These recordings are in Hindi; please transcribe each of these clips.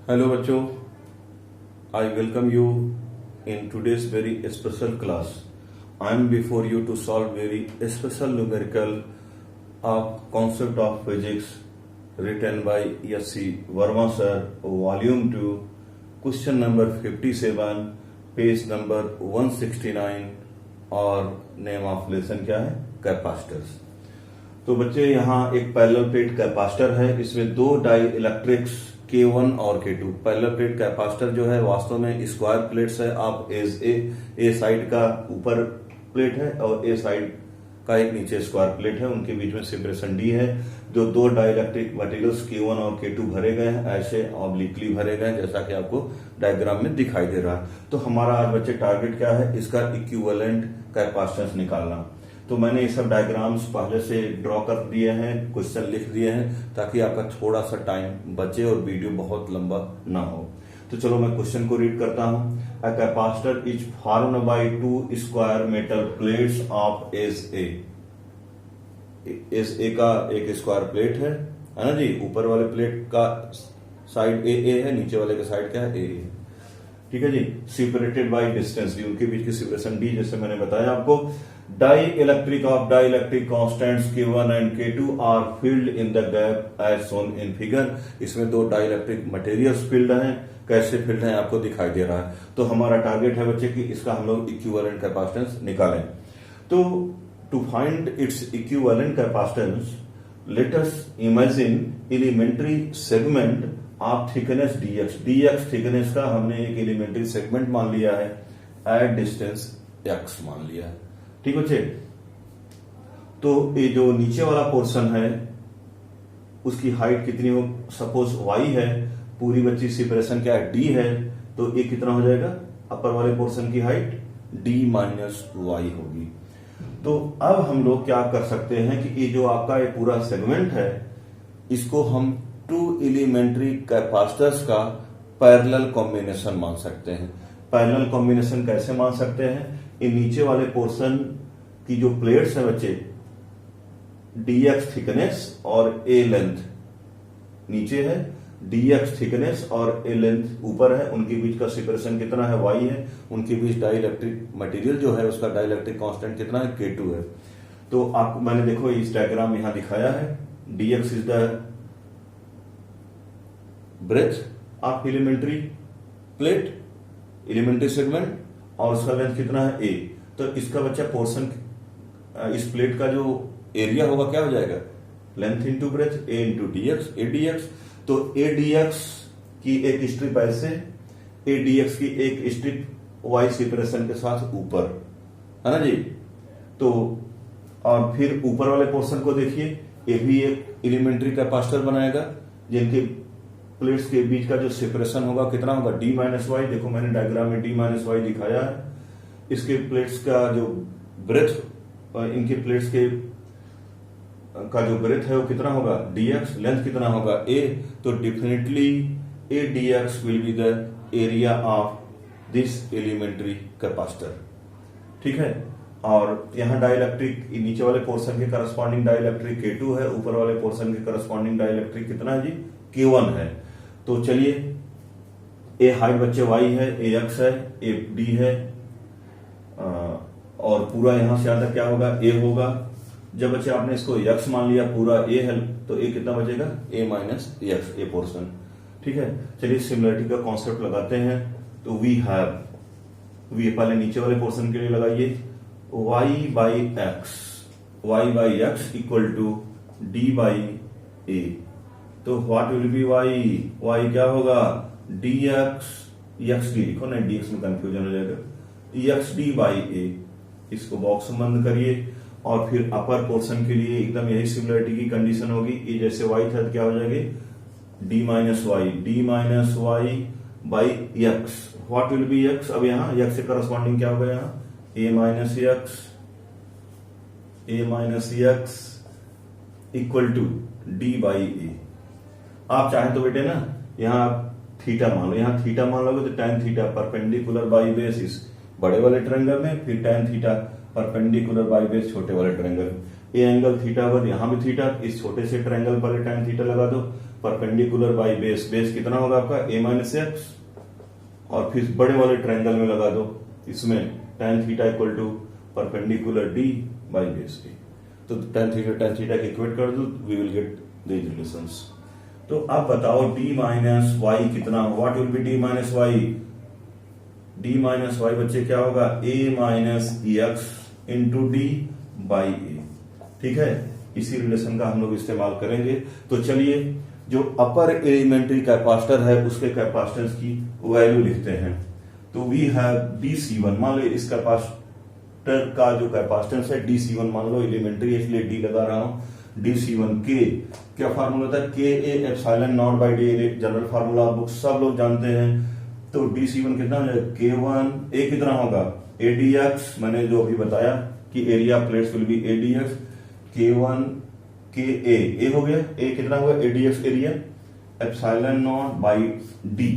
Hello बच्चों, I welcome you in today's very special class. I am before you to solve very special numerical of concept of physics written by S.C. Verma sir, volume 2, question number 57, page number 169 और name of lesson क्या है? कैपेसिटर्स। तो बच्चे यहाँ एक पैरेलल प्लेट कैपेसिटर है, इसमें दो डाई इलेक्ट्रिक्स K1 और K2। पैरेलल प्लेट कैपेसिटर जो है वास्तव में स्क्वायर प्लेट्स है। आप एज ए साइड का ऊपर प्लेट है और ए साइड का एक नीचे स्क्वायर प्लेट है, उनके बीच में सेपरेशन डी है। जो दो डाइलेक्ट्रिक मटेरियल्स K1 और K2 भरे गए हैं, ऐसे ऑब्लिकली भरे गए हैं जैसा कि आपको डायग्राम में दिखाई दे रहा है। तो हमारा आज बच्चे टारगेट क्या है? इसका इक्विवेलेंट कैपेसिटेंस निकालना। तो मैंने ये सब डायग्राम्स पहले से ड्रॉ कर दिए हैं, क्वेश्चन लिख दिए हैं ताकि आपका थोड़ा सा टाइम बचे और वीडियो बहुत लंबा ना हो। तो चलो मैं क्वेश्चन को रीड करता हूं। A capacitor is formed by two square metal plates of edge a. Edge a का एक स्क्वायर प्लेट है ना जी। ऊपर वाले प्लेट का साइड ए है, नीचे वाले का साइड क्या है? ए। ठीक है जी। सेपरेटेड बाय डिस्टेंस डी, उनके बीच की सेपरेशन डी, जैसे मैंने बताया आपको। Dielectric of dielectric constants K1 and K2 are filled in the gap as shown in figure. इसमें दो डाई इलेक्ट्रिक मटेरियल्स फील्ड हैं। कैसे फील्ड हैं आपको दिखाई दे रहा है। तो हमारा टारगेट है बच्चे कि इसका हम लोग इक्विवेलेंट कैपेसिटेंस निकालें। तो to find its equivalent capacitance let us imagine elementary segment of thickness dx। dx thickness का हमने एक एलिमेंट्री सेगमेंट मान लिया है, एट डिस्टेंस x मान लिया है। ठीक बच्चे। तो ये जो नीचे वाला पोर्शन है उसकी हाइट कितनी हो? सपोज y है, पूरी बच्ची सेपरेशन क्या है? d है। तो ये कितना हो जाएगा? अपर वाले पोर्शन की हाइट d माइनस वाई होगी। तो अब हम लोग क्या कर सकते हैं कि ये जो आपका ये पूरा सेगमेंट है, इसको हम टू एलिमेंट्री कैपेसिटर्स का पैरेलल कॉम्बिनेशन मान सकते हैं। पैरेलल कॉम्बिनेशन कैसे मान सकते हैं? ये नीचे वाले पोर्शन की जो प्लेट्स है बच्चे, dx थिकनेस और a लेंथ नीचे है, dx थिकनेस और a लेंथ ऊपर है, उनके बीच का सेपरेशन कितना है? y है। उनके बीच डाई इलेक्ट्रिक मटीरियल जो है उसका डाई इलेक्ट्रिक कॉन्स्टेंट कितना है? K2 है। तो आप मैंने देखो इस डायग्राम यहां दिखाया है। dx is the breadth of elementary plate, elementary segment, और उसका लेंथ कितना है? a। तो इसका बच्चा पोर्शन, इस प्लेट का जो एरिया होगा क्या हो जाएगा? Length into breadth, a into dx, a dx। तो a dx की एक स्ट्रिप ऐसे, a dx की एक स्ट्रिप y सेपरेशन के साथ ऊपर, है ना जी। तो और फिर ऊपर वाले पोर्शन को देखिए, ये भी एक एलिमेंट्री कैपेसिटर बनाएगा जिनके प्लेट्स के बीच का जो सेपरेशन होगा कितना होगा? d minus y. देखो मैंने डायग्राम में d माइनस वाई दिखाया है। इसके प्लेट्स का जो ब्रेथ, इनके प्लेट्स के का जो ब्रेथ है वो कितना होगा? dx। लेंथ कितना होगा? a। तो definitely a dx will be the area of this elementary capacitor. ठीक है। और यहाँ डाइलेक्ट्रिक नीचे वाले पोर्शन के करस्पॉन्डिंग डाइलेक्ट्रिक K2 है, ऊपर वाले पोर्शन के करस्पॉन्डिंग डाइलेक्ट्रिक कितना है जी? K1 है। तो चलिए, a हाइट बच्चे y है, a x है, a d है, और पूरा यहां से आता क्या होगा? a होगा। जब बच्चे आपने इसको x मान लिया, पूरा a है, तो a कितना बचेगा? a minus x, a portion. ठीक है। चलिए सिमिलरिटी का कॉन्सेप्ट लगाते हैं। तो वी हैव, वी पहले नीचे वाले पोर्शन के लिए लगाइए, y by x equal to d by a। तो व्हाट विल बी y क्या होगा? dx, xd लिखो ना, dx में कंफ्यूजन हो जाएगा, xd बाई a। इसको बॉक्स में बंद करिए। और फिर अपर पोर्शन के लिए एकदम यही सिमिलरिटी की कंडीशन होगी। ये जैसे y था तो क्या हो जाएगी? d minus y by x। What will be x? अब यहाँ x से करस्पॉन्डिंग क्या होगा? यहाँ a minus x equal to d by a। आप चाहें तो बेटे ना यहाँ आप थीटा मान लो, यहाँ थीटा मान लोगे तो tan theta perpendicular by base इस बड़े वाले ट्रायंगल में, फिर tan theta perpendicular by base छोटे वाले ट्रायंगल। ये एंगल थीटा पर, यहाँ भी थीटा, इस छोटे से ट्रायंगल पर tan थीटा लगा दो, परपेंडिकुलर बाई बेस, बेस कितना होगा आपका a माइनस एक्स, और फिर बड़े वाले ट्रायंगल में लगा दो, इसमें tan theta equal to perpendicular d by base a। तो tan थीटा के इक्वेट कर दो, we will get these relations. तो अब बताओ d माइनस वाई कितना, what will be d minus y? d minus y बच्चे क्या होगा, a minus x into d by a. ठीक है, इसी रिलेशन का हम लोग इस्तेमाल करेंगे। तो चलिए, जो अपर एलिमेंट्री कैपेसिटर है उसके कैपेसिटेंस की वैल्यू लिखते हैं। तो वी हैव DC1, मान लो इस कैपेसिटर का जो कैपेसिटेंस है DC1 मान लो, एलिमेंट्री इसलिए D लगा रहा हूं। DC1 के क्या फार्मूला था, के A epsilon naught by D, general formula book सब लोग जानते हैं। तो DC1 कितना हो जाएगा, K1 ए कितना होगा ADX, मैंने जो अभी बताया कि area plates will be ADX, K1 के ए हो गया, ए कितना हुआ ADX area, epsilon naught by d,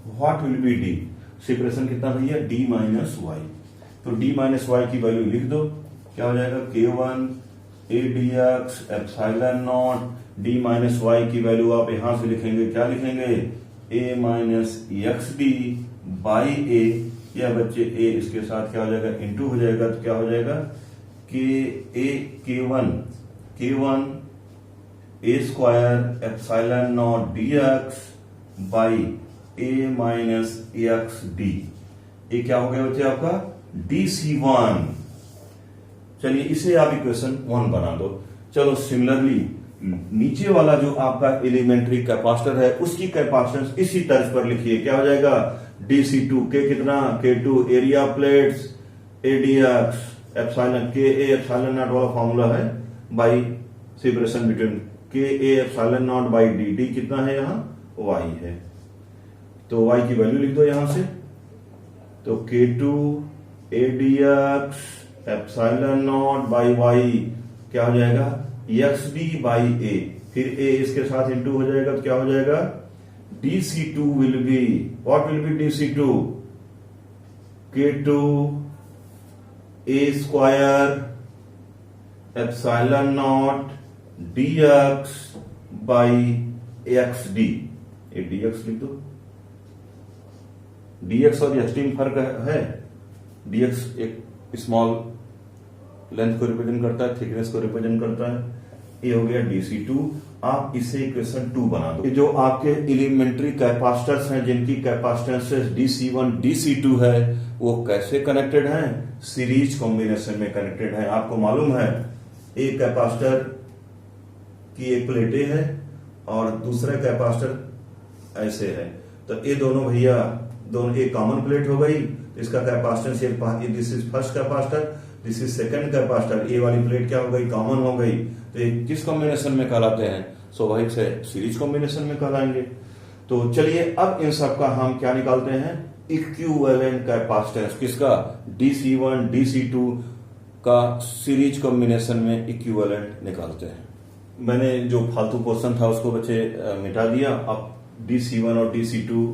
what will be d, separation कितना भैया d माइनस वाई। तो d माइनस वाई की वैल्यू लिख दो, क्या हो जाएगा K1 ADX epsilon naught, d minus y की वैल्यू आप यहां से लिखेंगे, क्या लिखेंगे a minus x d by a, या बच्चे a इसके साथ क्या हो जाएगा इंटू हो जाएगा, तो क्या हो जाएगा K1 A square epsilon not dx by a minus x D. ये क्या हो गया बच्चे आपका DC1। चलिए इसे आप इक्वेशन 1 बना दो। चलो सिमिलरली नीचे वाला जो आपका एलिमेंट्री कैपेसिटर है उसकी कैपेसिटेंस इसी तर्ज पर लिखिए, क्या हो जाएगा DC2 के कितना, K2 area plates ADX epsilon के ए एप्सिलॉन नॉट वाला फॉर्मूला है बाई सेपरेशन बिटवीन के A epsilon naught by D, D कितना है यहाँ y है, तो y की वैल्यू लिख दो यहां से। तो K2 ADX epsilon naught by y क्या हो जाएगा एक्स डी बाई ए, फिर a इसके साथ इंटू हो जाएगा, तो क्या हो जाएगा DC2 will be, what will B DC2, K2 a square epsilon not dx by x D, ये dx लिख दो, dx और एक्स डी में फर्क है, dx एक स्मॉल लेंथ को रिप्रेजेंट करता है, थिकनेस को रिप्रेजेंट करता है, ये हो गया DC2। आप इसे इक्वेशन 2 बना दो। जो आपके एलिमेंट्री कैपेसिटर्स हैं जिनकी कैपेसिटेंस DC1 DC2 है, वो कैसे कनेक्टेड हैं, सीरीज कॉम्बिनेशन में कनेक्टेड हैं। आपको मालूम है एक कैपेसिटर की एक प्लेटें है और दूसरा कैपेसिटर ऐसे है, तो ये दोनों भैया दोनों एक कॉमन प्लेट हो गई, इसका कैपेसिटेंस ये this is first capacitor, this is second capacitor, ये वाली प्लेट क्या हो गई कॉमन हो गई, तो ये किस कॉम्बिनेशन में कहलाते हैं, स्वाभाविक से सीरीज कॉम्बिनेशन में कहलाएंगे। तो चलिए अब इन सब का हम क्या निकालते हैं, इक्विवेलेंट कैपेसिटेंस, किसका DC1 DC2 का सीरीज कॉम्बिनेशन में इक्विवेलेंट निकालते हैं। मैंने जो फालतू क्वेश्चन था उसको बच्चे मिटा दिया। अब DC1 और DC2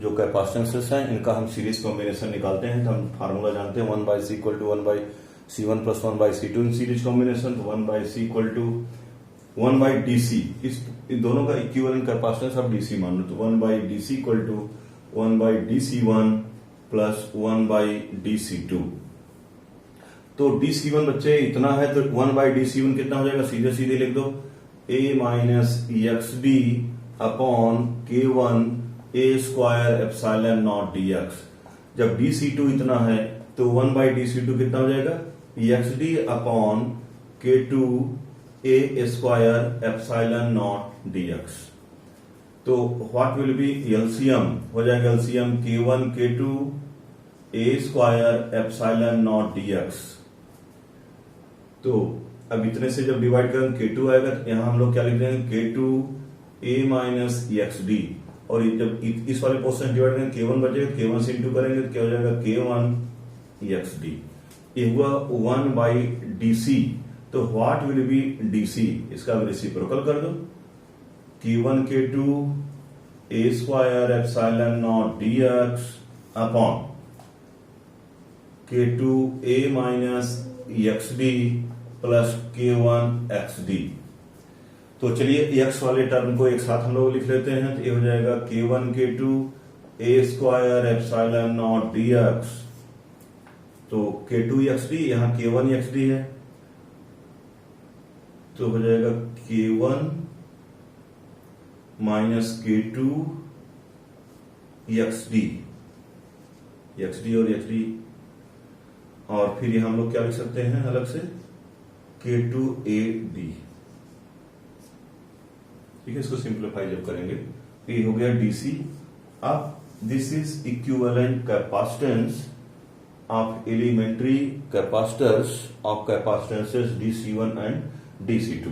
जो कैपेसिटेंसेस हैं इनका हम सीरीज कॉम्बिनेशन निकालते हैं, तो हम फार्मूला जानते हैं 1/c equal to 1/c1 plus 1/c2 in series combination, तो 1/c इक्वल टू 1/dc, इस दोनों का इक्विवेलेंट कैपेसिटेंस आप DC मान लो, तो 1/dc equal to 1/dc1 plus 1/dc2। तो DC1 बच्चे इतना है, तो 1/dc1 कितना हो जाएगा, सीधे सीधे लिख दो a minus x D upon K1 a square epsilon not dx। जब DC2 इतना है तो 1/DC2 कितना हो जाएगा x D upon K2 a square epsilon not dx। तो व्हाट विल बी एलसीएम, हो जाएगा LCM K1 K2 a square epsilon not dx। तो अब इतने से जब डिवाइड करें K2 आएगा, तो यहां हम लोग क्या लिख देंगे K2 a minus x D, और जब इस वाले पोर्शन डिवाइड करेंगे K1 बचेगा, K1 से इंटू करेंगे तो क्या हो जाएगा K1 एक्स डी। ये हुआ 1/dc। तो व्हाट विल बी DC, इसका रेसिप्रोकल कर दो, K1 K2 a square epsilon not dx upon K2 a minus x D plus K1 x D. तो चलिए x वाले टर्म को एक साथ हम लोग लिख लेते हैं। तो ये हो जाएगा k1 k2 a square epsilon not dx। तो k2 xd, यहाँ k1 xd है, तो हो जाएगा k1 minus k2 xd, xd और xd, और फिर ये हम लोग क्या लिख सकते हैं अलग से, k2ad। ठीक है, इसको सिंप्लीफाई जब करेंगे तो ये हो गया dc। अब this is equivalent capacitance of elementary capacitors of capacitances dc1 and dc2।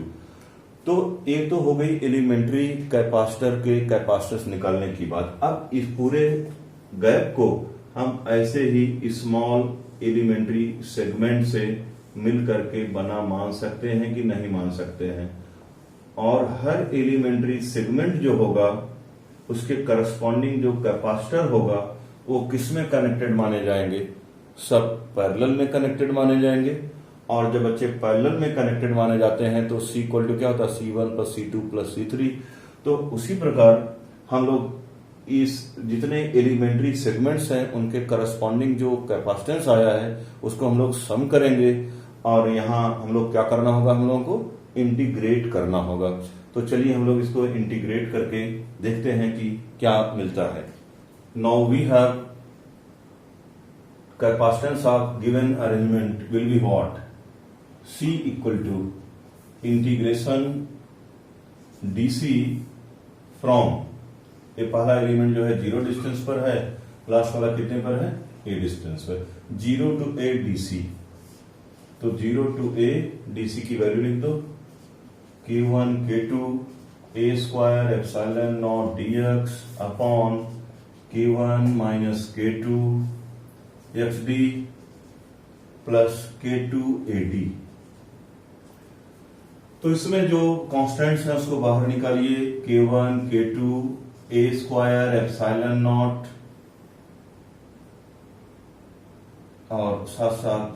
तो एक तो हो गई एलिमेंट्री कैपेसिटर के कैपेसिटर्स निकालने की बात। अब इस पूरे गैप को हम ऐसे ही स्मॉल एलिमेंट्री सेगमेंट से मिल करके बना मान सकते हैं कि नहीं मान सकते हैं, और हर एलिमेंट्री सेगमेंट जो होगा उसके करस्पॉन्डिंग जो कैपेसिटर होगा वो किस में कनेक्टेड माने जाएंगे, सब पैरेलल में कनेक्टेड माने जाएंगे। और जब बच्चे पैरेलल में कनेक्टेड माने जाते हैं तो C इक्वल टू क्या होता है, C1 plus C2 plus C3। तो उसी प्रकार हम लोग इस जितने एलिमेंट्री सेगमेंट्स हैं उनके करस्पॉन्डिंग जो कैपेसिटेंस आया है उसको हम लोग सम करेंगे, और यहाँ हम लोग क्या करना होगा, हम लोगों को इंटीग्रेट करना होगा। तो चलिए हम लोग इसको इंटीग्रेट करके देखते हैं कि क्या मिलता है। Now we have capacitance of given arrangement will be what, C equal to integration dc from, ये पहला एलिमेंट जो है 0 डिस्टेंस पर है, लास्ट वाला कितने पर है, a डिस्टेंस पर, 0 टू a dc। तो 0 टू a dc की वैल्यू लिख दो, k1 k2 a square epsilon not dx upon k1 minus k2 xd plus k2 ad। तो इसमें जो कांस्टेंट्स हैं उसको बाहर निकालिए, k1 k2 a square epsilon not, और साथ साथ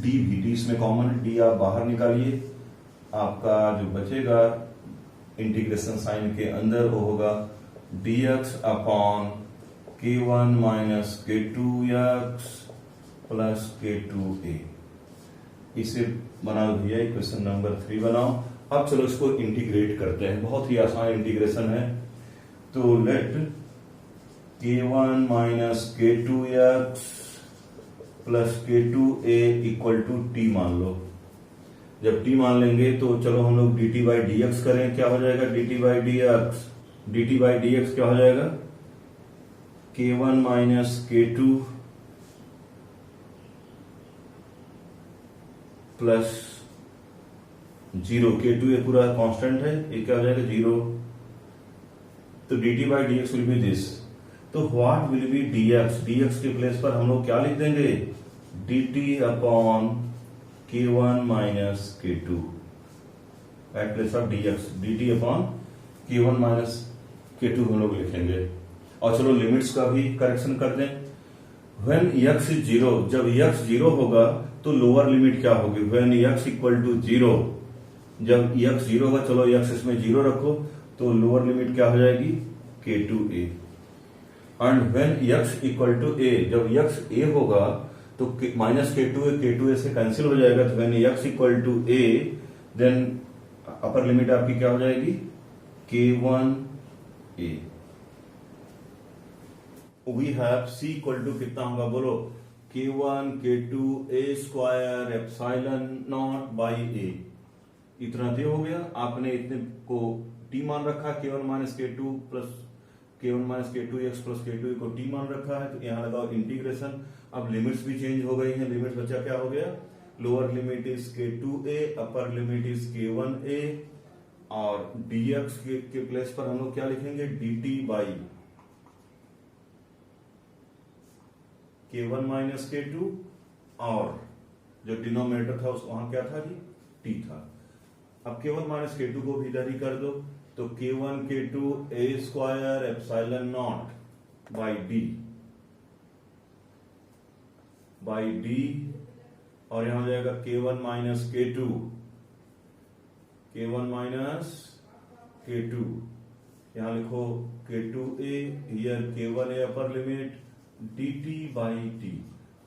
d भी, d इसमें कॉमन है, d आप बाहर निकालिए, आपका जो बचेगा इंटीग्रेशन साइन के अंदर वो होगा dx upon k1 minus k2x plus k2a। इसे बनाओ भैया, इक्वेशन नंबर 3 बनाओ। अब चलो इसको इंटीग्रेट करते हैं, बहुत ही आसान इंटीग्रेशन है। तो let k1 minus k2x plus k2a equal to t मान लो। जब t मान लेंगे तो चलो हम लोग dt बाई dx करें, क्या हो जाएगा dt by dx, dt by dx क्या हो जाएगा, k1 minus k2 plus 0, k2 ये पूरा कांस्टेंट है, ये क्या हो जाएगा 0। तो dt by dx will be this. तो what will be dx, dx के प्लेस पर हम लोग क्या लिख देंगे, dt upon k1 minus k2 at place of dx, dt upon k1 minus k2 हम लोग लिखेंगे। और चलो लिमिट्स का भी करेक्शन कर दें। व्हेन x इज 0, जब x 0 होगा तो लोअर लिमिट क्या होगी, व्हेन x इक्वल टू 0, जब x 0 होगा, चलो x इसमें 0 रखो, तो लोअर लिमिट क्या हो जाएगी k2a। And when x equal to a, जब x a होगा तो माइनस k2a से कैंसिल हो जाएगा, तो when x equal to a then upper limit आपकी क्या हो जाएगी k1a। We have c equal to कितना होगा बोलो, k1 k2 a square epsilon naught by a। इतना तो हो गया, आपने इतने को t मान रखा, k1 minus k2 plus k1 minus k2 x plus k2 को t मान रखा है। तो यहाँ लगाओ इंटीग्रेशन। अब लिमिट्स भी चेंज हो गई हैं, लिमिट्स बचा क्या हो गया, lower limit is k2a, upper limit is k1a, और dx के प्लेस पर हम लोग क्या लिखेंगे dt by k1 minus k2, और जो डिनोमिनेटर था उसको वहां क्या था जी t था। अब k1 माइनस k2 को भी इधर ही कर दो, तो k1 k2 a square epsilon naught by d, और यहां हो जाएगा k1 minus k2 K1 minus K2, यहां लिखो K2a, here K1a upper limit dt by T.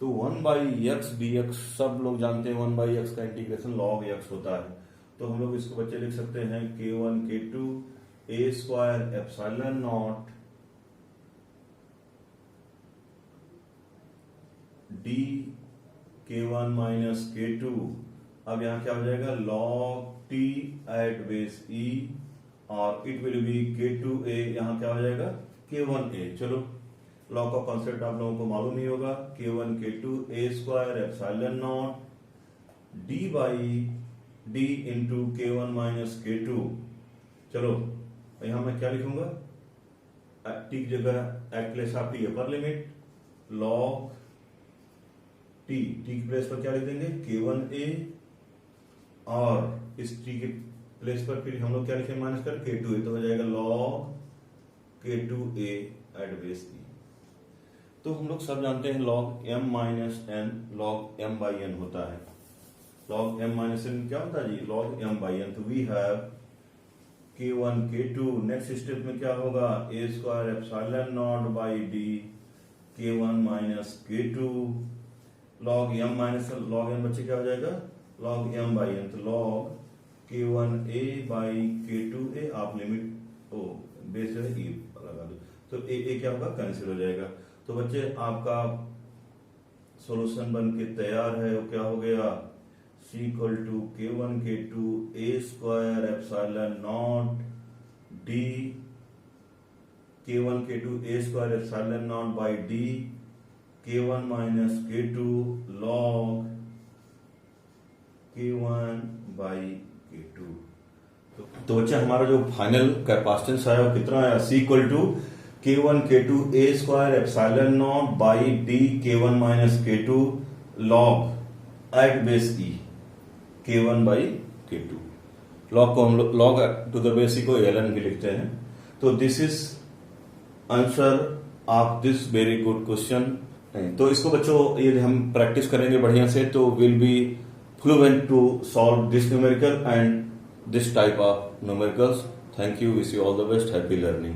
तो 1/x dx सब लोग जानते हैं 1/x का इंटीग्रेशन log x होता है। तो हम लोग इसको बच्चे लिख सकते हैं K1 K2 a square epsilon naught d K1 minus K2। अब यहां क्या हो जाएगा log t at base e और इट विल बी K2a, यहां क्या हो जाएगा K1a। चलो लॉ का कॉन्सेप्ट आप लोगों को मालूम ही होगा, K1 K2 a square epsilon naught d by d into K1 minus K2। चलो यहां मैं क्या लिखूंगा, टी की जगह at place of T upper limit log T की प्लेस पर क्या लिख देंगे K1a, और इस टी के प्लेस पर फिर हम लोग क्या लिखेंगे माइनस कर K2a, तो हो जाएगा लॉग K2a एट बेस ई। तो हम लोग सब जानते हैं log m minus n log m by n होता है। log m माइनस n क्या होता है जी, log m बाई n। तो we have K1 K2, next step में क्या होगा a square epsilon naught by d K1 minus K2 log m minus log n बच्चे क्या हो जाएगा log m बाई n। तो log K1a बाई K2a, आप लिमिट ओ बेस जो है e लगा दो, तो a क्या होगा कैंसिल हो जाएगा। तो बच्चे आपका सॉल्यूशन बन के तैयार है, वो क्या हो गया C equal to K1 K2 a square epsilon naught d K1 K2 a square epsilon naught by d K1 minus K2 log K1 by K2। तो बच्चे हमारा जो फाइनल कैपेसिटेंस आया वो कितना आया, C equal to K1 K2 a square epsilon naught by d K1 minus K2 log at base e K1 by K2। log को हम लोग log to the base e को ln भी लिखते हैं। तो this is answer of this very good question. तो इसको बच्चों यदि हम प्रैक्टिस करेंगे बढ़िया से तो will be fluent to solve this numerical and this type of numericals. Thank you, wish you all the best, happy learning.